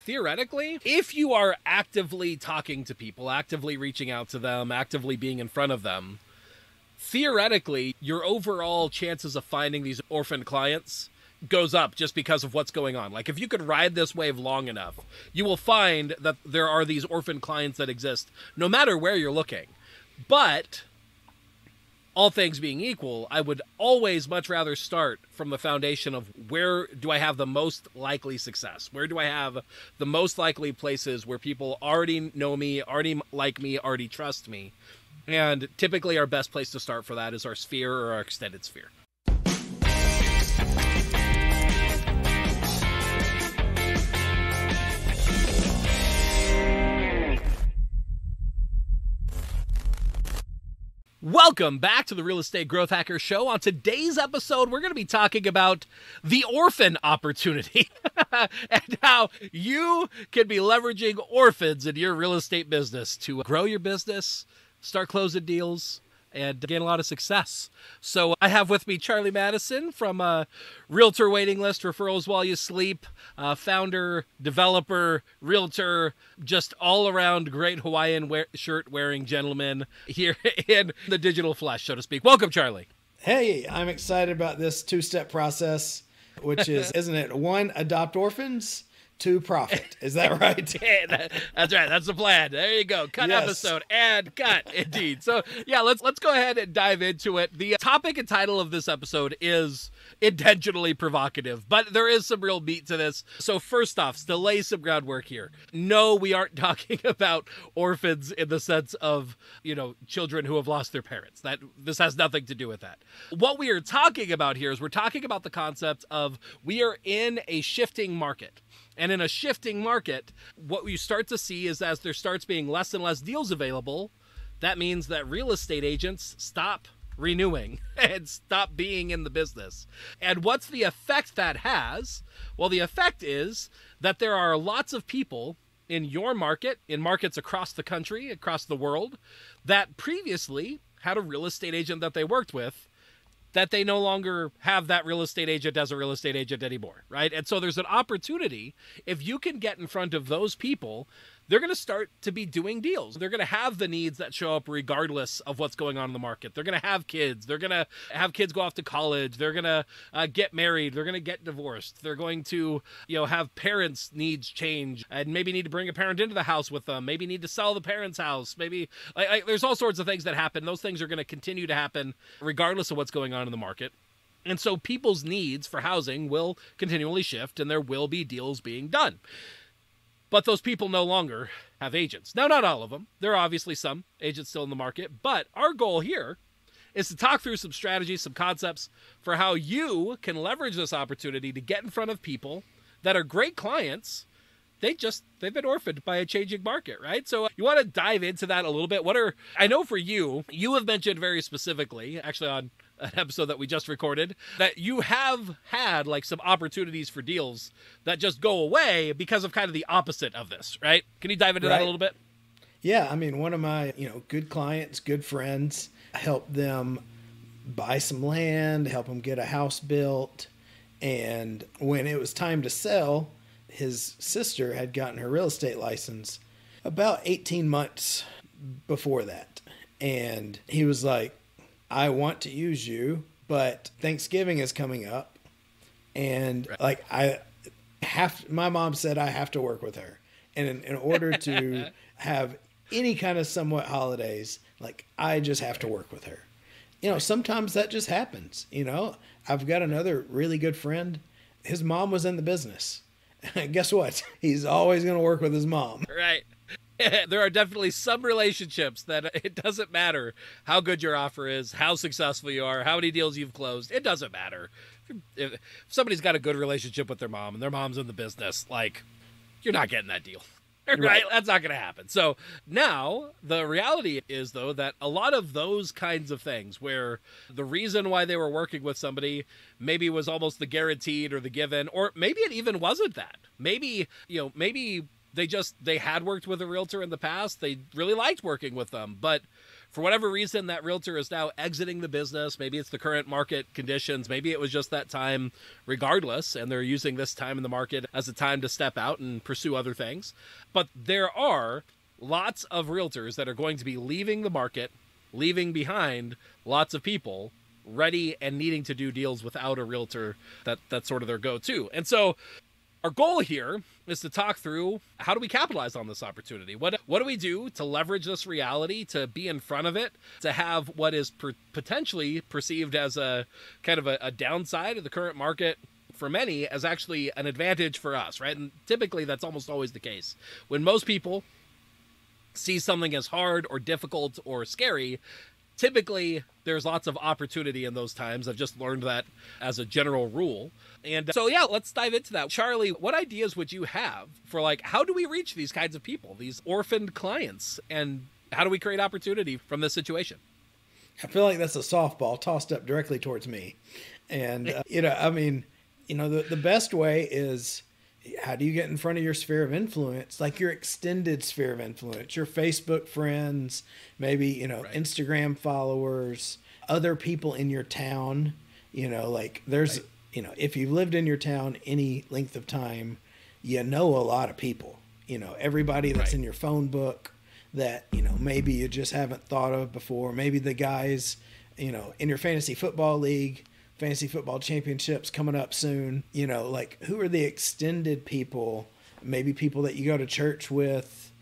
theoretically, if you are actively talking to people, actively reaching out to them, actively being in front of them, theoretically, your overall chances of finding these orphan clients goes up just because of what's going on. Like, if you could ride this wave long enough, you will find that there are these orphan clients that exist no matter where you're looking. But all things being equal, I would always much rather start from the foundation of where do I have the most likely success? Where do I have the most likely places where people already know me, already like me, already trust me? And typically our best place to start for that is our sphere or our extended sphere. Welcome back to the Real Estate Growth Hacker Show. On today's episode, we're going to be talking about the orphan opportunity and how you can be leveraging orphans in your real estate business to grow your business, start closing deals, and gain a lot of success. So I have with me Charlie Madison from Realtor Waiting List, Referrals While You Sleep, founder, developer, realtor, just all-around great Hawaiian shirt-wearing gentleman here in the digital flesh, so to speak. Welcome, Charlie. Hey, I'm excited about this two-step process, which is, isn't it? 1, adopt orphans. 2, profit. Is that right? Yeah, that's right. That's the plan. There you go. Cut Yes. episode and cut. Indeed. So yeah, let's go ahead and dive into it. The topic and title of this episode is intentionally provocative, but there is some real meat to this. So first off, to lay some groundwork here. No, we aren't talking about orphans in the sense of, children who have lost their parents. This has nothing to do with that. What we are talking about here is we're talking about the concept of we are in a shifting market. And in a shifting market, what you start to see is as there starts being less and less deals available, that means that real estate agents stop renewing and stop being in the business. And what's the effect that has? Well, the effect is that there are lots of people in your market, in markets across the country, across the world, that previously had a real estate agent that they worked with, that they no longer have that real estate agent as a real estate agent anymore, right? And so there's an opportunity, if you can get in front of those people, they're going to start to be doing deals. They're going to have the needs that show up regardless of what's going on in the market. They're going to have kids. They're going to have kids go off to college. They're going to get married. They're going to get divorced. They're going to, have parents' needs change and maybe need to bring a parent into the house with them. Maybe need to sell the parent's house. Maybe there's all sorts of things that happen. Those things are going to continue to happen regardless of what's going on in the market. And so people's needs for housing will continually shift and there will be deals being done. But those people no longer have agents. Now, not all of them. There are obviously some agents still in the market. But our goal here is to talk through some strategies, some concepts for how you can leverage this opportunity to get in front of people that are great clients. They've been orphaned by a changing market, right? So you want to dive into that a little bit. I know for you have mentioned very specifically, actually on an episode that we just recorded, that you have had like some opportunities for deals that just go away because of kind of the opposite of this, right? Can you dive into that a little bit? Yeah. I mean, one of my, good clients, good friends, help them buy some land, help them get a house built. And when it was time to sell, his sister had gotten her real estate license about 18 months before that. And he was like, I want to use you, but Thanksgiving is coming up. And my mom said I have to work with her. And in order to have any kind of somewhat holidays, I just have to work with her. Sometimes that just happens. I've got another really good friend. His mom was in the business. Guess what? He's always going to work with his mom. Right. There are definitely some relationships that it doesn't matter how good your offer is, how successful you are, how many deals you've closed. It doesn't matter. If somebody's got a good relationship with their mom and their mom's in the business, you're not getting that deal. Right? That's not going to happen. So now the reality is, though, that a lot of those kinds of things where the reason why they were working with somebody maybe was almost the guaranteed or the given, or maybe it even wasn't that. Maybe they had worked with a realtor in the past. They really liked working with them. But for whatever reason, that realtor is now exiting the business. Maybe it's the current market conditions. Maybe it was just that time regardless, and they're using this time in the market as a time to step out and pursue other things. But there are lots of realtors that are going to be leaving the market, leaving behind lots of people ready and needing to do deals without a realtor that's sort of their go-to. And so our goal here is to talk through, how do we capitalize on this opportunity? What do we do to leverage this reality, to be in front of it, to have what is potentially perceived as a kind of a downside of the current market for many as actually an advantage for us, right? And typically that's almost always the case. When most people see something as hard or difficult or scary, typically there's lots of opportunity in those times. I've just learned that as a general rule. And so, yeah, let's dive into that. Charlie, what ideas would you have for, like, how do we reach these kinds of people, these orphaned clients, and how do we create opportunity from this situation? I feel like that's a softball tossed up directly towards me. And, the best way is, how do you get in front of your sphere of influence, like your extended sphere of influence, your Facebook friends, maybe, right. Instagram followers, other people in your town, there's, right. If you've lived in your town any length of time, a lot of people, everybody that's right. in your phone book that, maybe you just haven't thought of before. Maybe the guys, in your fantasy football league, fantasy football championships coming up soon, who are the extended people, maybe people that you go to church with,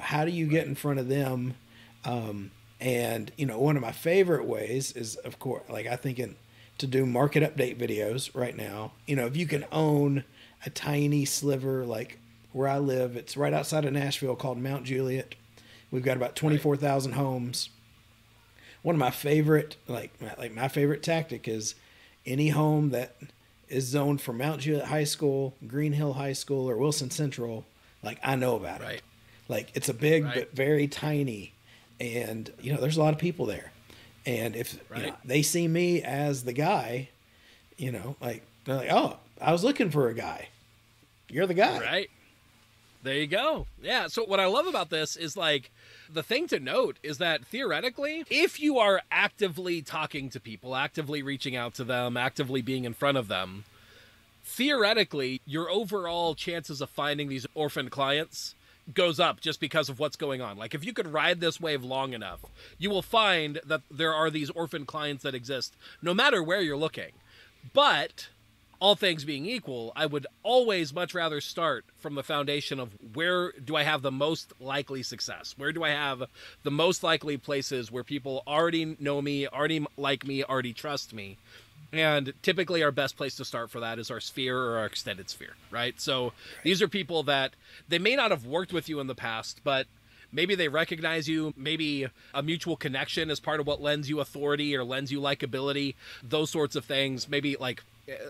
how do you get in front of them? And one of my favorite ways is, of course, I think to do market update videos right now, if you can own a tiny sliver, like where I live, it's right outside of Nashville called Mount Juliet. We've got about 24,000 homes. One of my favorite, my favorite tactic is, any home that is zoned for Mount Juliet High School, Green Hill High School, or Wilson Central, I know about right. it. It's a big right. but very tiny, and there's a lot of people there. And if right. they see me as the guy, they're like, oh, I was looking for a guy. You're the guy. Right. There you go. Yeah. So what I love about this is, the thing to note is that theoretically, if you are actively talking to people, actively reaching out to them, actively being in front of them, theoretically, your overall chances of finding these orphaned clients goes up just because of what's going on. If you could ride this wave long enough, you will find that there are these orphaned clients that exist no matter where you're looking. But all things being equal, I would always much rather start from the foundation of, where do I have the most likely success? Where do I have the most likely places where people already know me, already like me, already trust me? And typically our best place to start for that is our sphere or our extended sphere, right? So these are people that they may not have worked with you in the past, but maybe they recognize you. Maybe a mutual connection is part of what lends you authority or lends you likability, those sorts of things. Maybe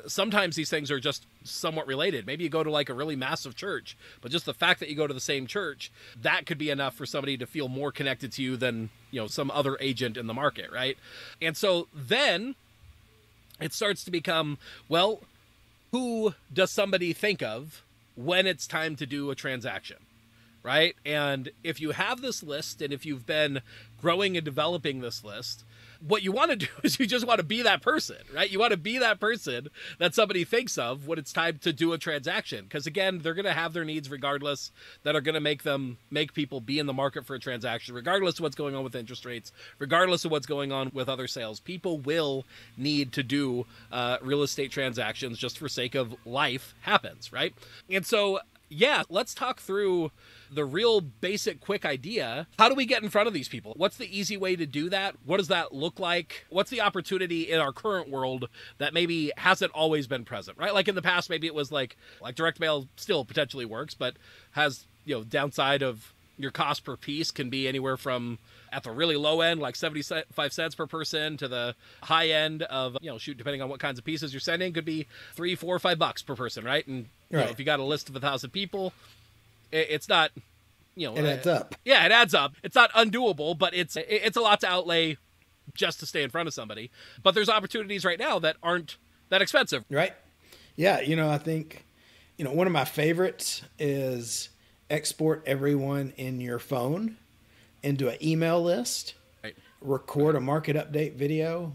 sometimes these things are just somewhat related. Maybe you go to a really massive church, but just the fact that you go to the same church, that could be enough for somebody to feel more connected to you than, some other agent in the market, right? And so then it starts to become, well, who does somebody think of when it's time to do a transaction, right? And if you have this list, and if you've been growing and developing this list, what you want to do is you just want to be that person, right? You want to be that person that somebody thinks of when it's time to do a transaction. Because again, they're going to have their needs regardless, that are going to make people be in the market for a transaction, regardless of what's going on with interest rates, regardless of what's going on with other sales. People will need to do real estate transactions, just for sake of life happens, right? And so, yeah, let's talk through the real basic quick idea. How do we get in front of these people? What's the easy way to do that? What does that look like? What's the opportunity in our current world that maybe hasn't always been present, right? In the past, maybe it was like direct mail still potentially works, but has, downside of your cost per piece can be anywhere from, at the really low end, 75 cents per person, to the high end of, depending on what kinds of pieces you're sending, could be $3, $4, $5 per person, right? And if you got a list of 1,000 people, it's not, it adds up. Yeah, it adds up. It's not undoable, but it's a lot to outlay just to stay in front of somebody. But there's opportunities right now that aren't that expensive. Right. Yeah. I think, one of my favorites is export everyone in your phone into an email list. Right. record a market update video,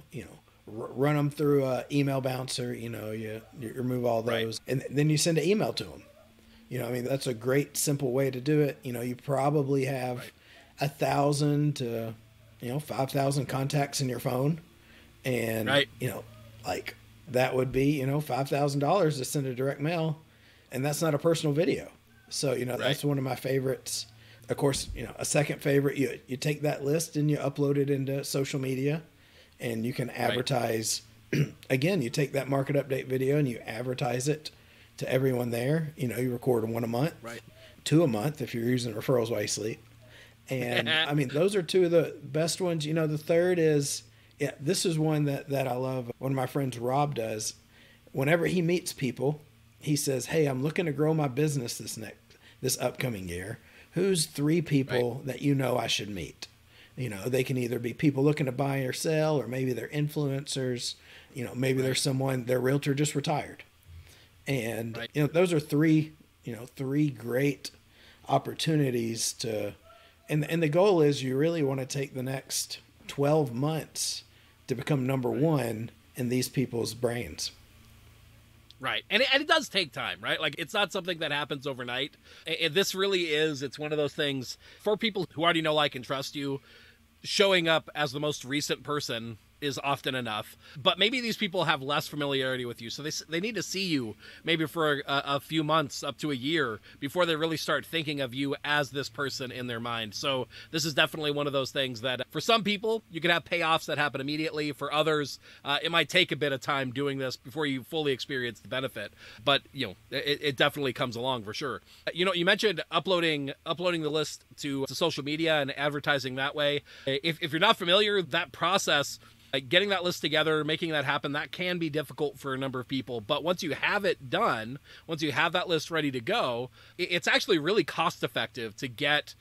run them through a email bouncer, you remove all those, and then you send an email to them. That's a great simple way to do it. You probably have 1,000 to 5,000 contacts in your phone, and like that would be $5,000 to send a direct mail, and that's not a personal video. So that's one of my favorites. Of course, a second favorite, you take that list and you upload it into social media, and you can advertise. Again, you take that market update video and you advertise it to everyone there. You record one a month, 2 a month if you're using referrals while you sleep. And those are two of the best ones. The third is, this is one that I love. One of my friends, Rob, does. Whenever he meets people, he says, "Hey, I'm looking to grow my business this upcoming year. Who's 3 people that I should meet?" They can either be people looking to buy or sell, or maybe they're influencers. Maybe there's someone, their realtor just retired. And, those are 3 great opportunities to, and the goal is you really want to take the next 12 months to become number one in these people's brains. Right. And it does take time, right? Like, it's not something that happens overnight. This really is, it's one of those things for people who already know, like, and trust you. Showing up as the most recent person is often enough, but maybe these people have less familiarity with you, so they need to see you maybe for a few months up to a year before they really start thinking of you as this person in their mind. So this is definitely one of those things that for some people you can have payoffs that happen immediately. For others, it might take a bit of time doing this before you fully experience the benefit, but it definitely comes along for sure. You mentioned uploading the list to social media and advertising that way. If you're not familiar, that process, getting that list together, making that happen, that can be difficult for a number of people. But once you have it done, once you have that list ready to go, it's actually really cost effective to get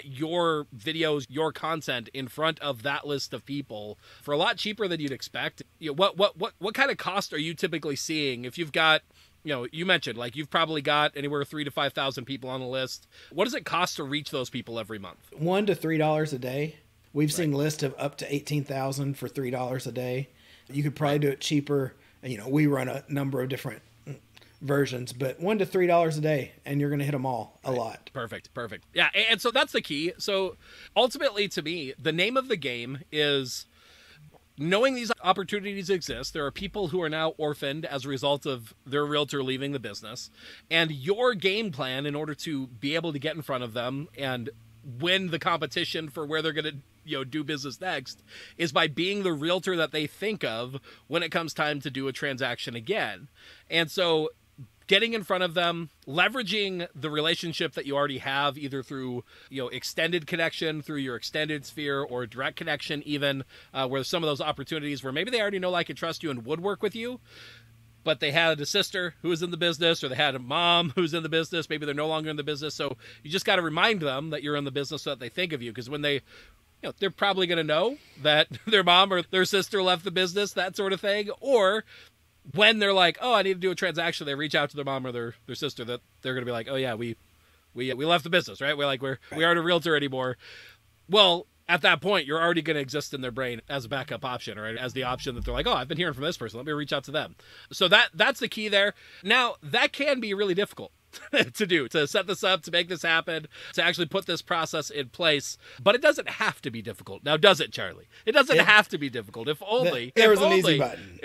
your videos, your content in front of that list of people for a lot cheaper than you'd expect. What kind of cost are you typically seeing if you've got, you mentioned, like, you've probably got anywhere 3,000 to 5,000 people on the list. What does it cost to reach those people every month? $1 to $3 a day. We've seen lists of up to 18,000 for $3 a day. You could probably do it cheaper. We run a number of different versions, but $1 to $3 a day, and you're going to hit them all a lot. Perfect. Yeah, and so that's the key. So ultimately, to me, the name of the game is knowing these opportunities exist. There are people who are now orphaned as a result of their realtor leaving the business, and your game plan in order to be able to get in front of them and win the competition for where they're going to do business next is by being the realtor that they think of when it comes time to do a transaction again. And so getting in front of them, leveraging the relationship that you already have, either through extended connection, through your extended sphere, or direct connection even, where some of those opportunities where maybe they already know, like, and trust you and would work with you, but they had a sister who was in the business, or they had a mom who's in the business. Maybe they're no longer in the business. So you just got to remind them that you're in the business so that they think of you. Because when they, they're probably going to know that their mom or their sister left the business, that sort of thing. Or when they're like, oh, I need to do a transaction, they reach out to their mom or their sister, that they're going to be like, oh yeah, we left the business, right? We aren't a realtor anymore. Well, at that point, you're already going to exist in their brain as a backup option, right? As the option that they're like, oh, I've been hearing from this person, let me reach out to them. So that's the key there. Now, that can be really difficult to do, to set this up, to make this happen, to actually put this process in place. But it doesn't have to be difficult. Now, does it, Charlie? It doesn't have to be difficult. If only there was an easy button.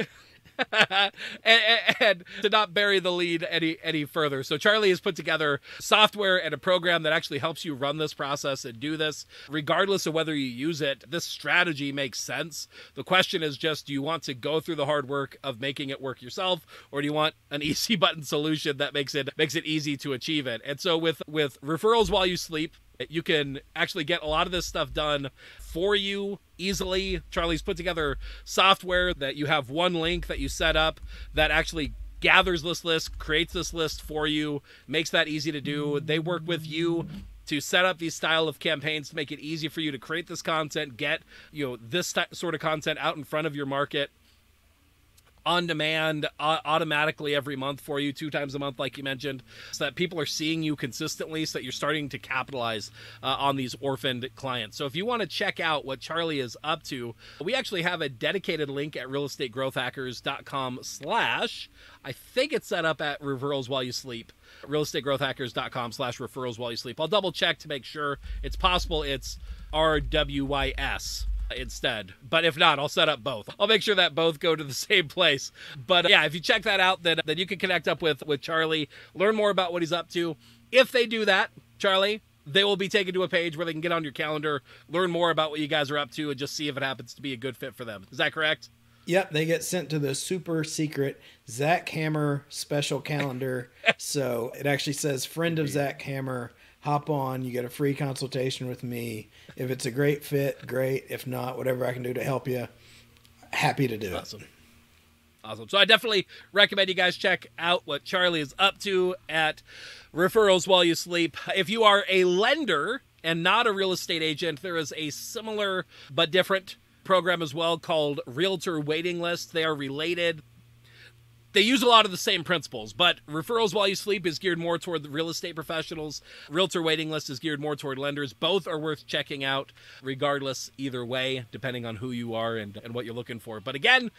and to not bury the lead any further. So Charlie has put together software and a program that actually helps you run this process and do this. Regardless of whether you use it, this strategy makes sense. The question is just, do you want to go through the hard work of making it work yourself, or do you want an easy button solution that makes it easy to achieve it? And so with referrals while you sleep, you can actually get a lot of this stuff done for you easily. Charlie's put together software that you have one link that you set up that actually gathers this list, creates this list for you, makes that easy to do. They work with you to set up these style of campaigns to make it easy for you to create this content, get this sort of content out in front of your market. on demand automatically every month for you, 2 times a month, like you mentioned, so that people are seeing you consistently, so that you're starting to capitalize on these orphaned clients. So if you want to check out what Charlie is up to, we actually have a dedicated link at realestategrowthhackers.com/ I think it's set up at referrals while you sleep. realestategrowthhackers.com / referrals while you sleep. I'll double check to make sure. It's possible it's RWYS instead, but if not, I'll set up both. I'll make sure that both go to the same place. But yeah, if you check that out, then you can connect up with Charlie, learn more about what he's up to. If they do that, Charlie, they will be taken to a page where they can get on your calendar, learn more about what you guys are up to, and just see if it happens to be a good fit for them. Is that correct? Yep, they get sent to the super secret Zach Hammer special calendar. So it actually says friend of Zach Hammer. Hop on, you get a free consultation with me. If it's a great fit, great. If not, whatever I can do to help you, happy to do it. Awesome. So I definitely recommend you guys check out what Charlie is up to at Referrals While You Sleep. If you are a lender and not a real estate agent, there is a similar but different program as well called Realtor Waiting List. They are related. They use a lot of the same principles, but Referrals While You Sleep is geared more toward the real estate professionals. Realtor Waiting List is geared more toward lenders. Both are worth checking out regardless, either way, depending on who you are and what you're looking for. But again,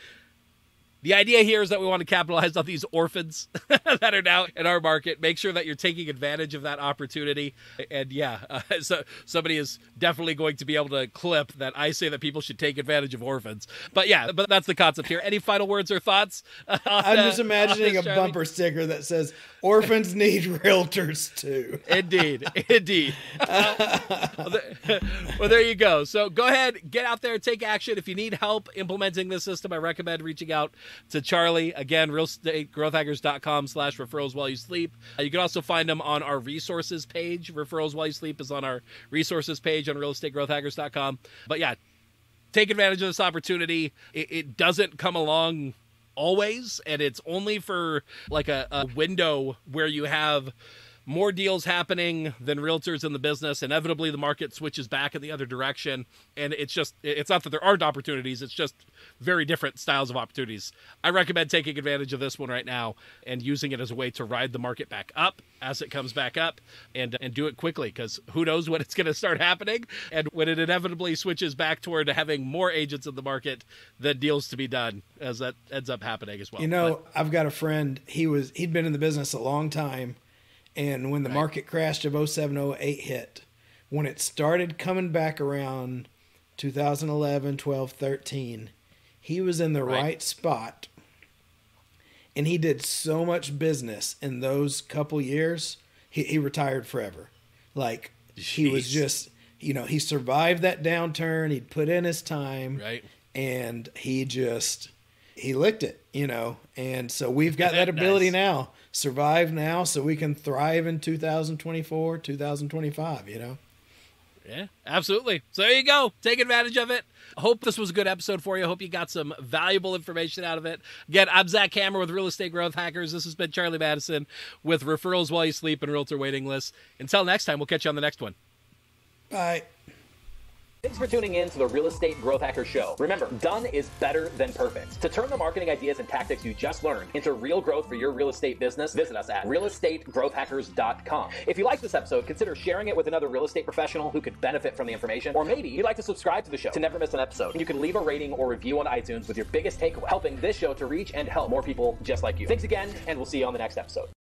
the idea here is that we want to capitalize on these orphans that are now in our market. Make sure that you're taking advantage of that opportunity. And yeah, so somebody is definitely going to be able to clip that I say that people should take advantage of orphans. But yeah, but that's the concept here. Any final words or thoughts? I'm just imagining a bumper sticker that says, orphans need realtors too. Indeed. Well, there you go. So go ahead, get out there, take action. If you need help implementing this system, I recommend reaching out to Charlie. Again, realestategrowthhackers.com / referrals while you sleep. You can also find them on our resources page. Referrals While You Sleep is on our resources page on realestategrowthhackers.com. But yeah, take advantage of this opportunity. It doesn't come along always, and it's only for like a window where you have more deals happening than realtors in the business. Inevitably, the market switches back in the other direction. And it's not that there aren't opportunities. It's just very different styles of opportunities. I recommend taking advantage of this one right now and using it as a way to ride the market back up as it comes back up and do it quickly, because who knows when it's going to start happening. And when it inevitably switches back toward having more agents in the market than deals to be done, as that ends up happening as well. You know, I've got a friend, he'd been in the business a long time. And when the market crash of 07, 08 hit, when it started coming back around 2011, 12, 13, he was in the right spot. And he did so much business in those couple years, he retired forever. Like, he was just, he survived that downturn. He'd put in his time. Right. And he licked it, And so we've got that ability now. Survive now so we can thrive in 2024, 2025, Yeah, absolutely. So there you go. Take advantage of it. I hope this was a good episode for you. I hope you got some valuable information out of it. Again, I'm Zach Hammer with Real Estate Growth Hackers. This has been Charlie Madison with Referrals While You Sleep and Realtor Waiting Lists. Until next time, we'll catch you on the next one. Bye. Thanks for tuning in to the Real Estate Growth Hacker Show. Remember, done is better than perfect. To turn the marketing ideas and tactics you just learned into real growth for your real estate business, visit us at realestategrowthhackers.com. If you like this episode, consider sharing it with another real estate professional who could benefit from the information. Or maybe you'd like to subscribe to the show to never miss an episode. You can leave a rating or review on iTunes with your biggest takeaway, helping this show to reach and help more people just like you. Thanks again, and we'll see you on the next episode.